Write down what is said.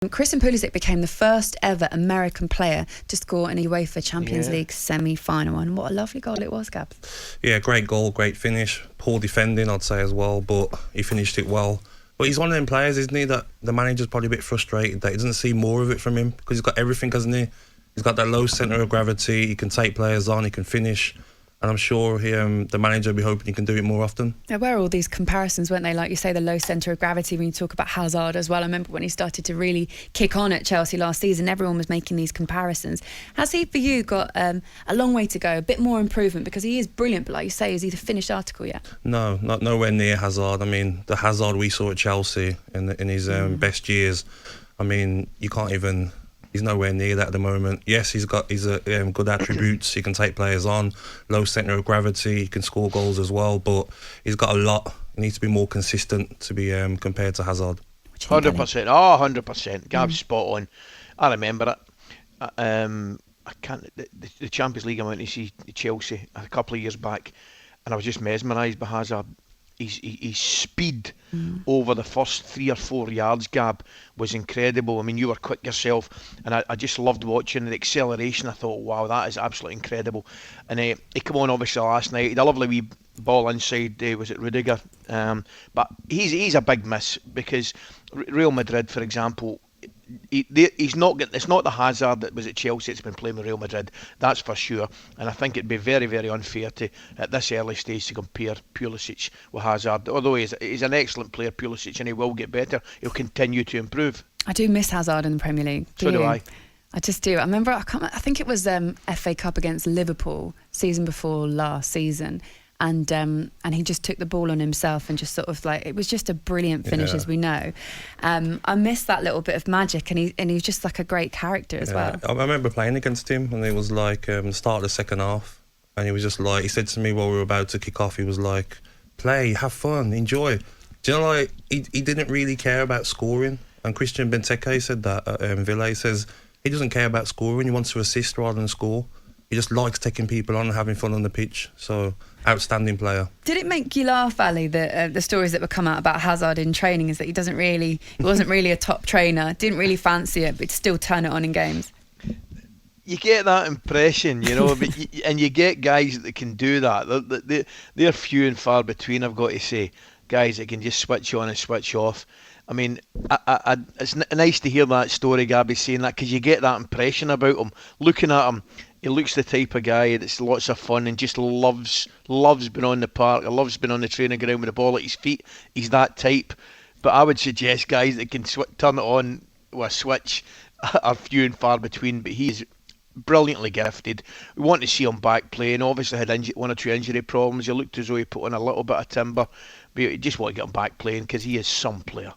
Christian Pulisic became the first ever American player to score in a UEFA Champions League semi-final, and what a lovely goal it was, Gab. Yeah, great goal, great finish. Poor defending, I'd say, as well, but he finished it well. But he's one of them players, isn't he, that the manager's probably a bit frustrated that he doesn't see more of it from him, because he's got everything, hasn't he? He's got that low centre of gravity, he can take players on, he can finish. And I'm sure the manager will be hoping he can do it more often. There were all these comparisons, weren't they? Like you say, the low centre of gravity when you talk about Hazard as well. I remember when he started to really kick on at Chelsea last season, everyone was making these comparisons. Has he, for you, got a long way to go, a bit more improvement? Because he is brilliant, but like you say, is he the finished article yet? No, nowhere near Hazard. I mean, the Hazard we saw at Chelsea in his best years, I mean, you can't even... He's nowhere near that at the moment. Yes, he's got good attributes. He can take players on, low centre of gravity. He can score goals as well, but he's got a lot. He needs to be more consistent to be compared to Hazard. 100%. 100%. Gab's spot on. I remember it. I can't. The Champions League I went to see Chelsea a couple of years back, and I was just mesmerised by Hazard. His speed over the first 3 or 4 yards, Gab, was incredible. I mean, you were quick yourself, and I just loved watching the acceleration. I thought, wow, that is absolutely incredible. And he came on obviously last night. He had a lovely wee ball inside, was it Rudiger? But he's a big miss, because Real Madrid, for example, he's not getting. It's not the Hazard that was at Chelsea that's been playing with Real Madrid, that's for sure. And I think it'd be very, very unfair to, at this early stage, to compare Pulisic with Hazard. Although he's an excellent player, Pulisic, and he will get better. He'll continue to improve. I do miss Hazard in the Premier League. So do I. I just do. I remember. I think it was FA Cup against Liverpool season before last season. And he just took the ball on himself and just sort of like, it was just a brilliant finish, as we know. I miss that little bit of magic, and he's just like a great character as well. I remember playing against him, and it was like the start of the second half, and he was just like, he said to me while we were about to kick off, he was like, play, have fun, enjoy. Do you know, like, he didn't really care about scoring. And Christian Benteke said that at Villa. He says he doesn't care about scoring, he wants to assist rather than score. He just likes taking people on and having fun on the pitch. So, outstanding player. Did it make you laugh, Ali, the stories that would come out about Hazard in training, is that he wasn't really a top trainer, didn't really fancy it, but still turn it on in games? You get that impression, you know, and you get guys that can do that. They're few and far between, I've got to say. Guys that can just switch on and switch off. I mean, it's nice to hear that story, Gabby, saying that, because you get that impression about him. Looking at him, he looks the type of guy that's lots of fun and just loves being on the park, loves being on the training ground with the ball at his feet. He's that type. But I would suggest guys that can turn it on with a switch are few and far between, but he's brilliantly gifted. We want to see him back playing. Obviously had 1 or 2 injury problems. He looked as though he put on a little bit of timber, but you just want to get him back playing, because he is some player.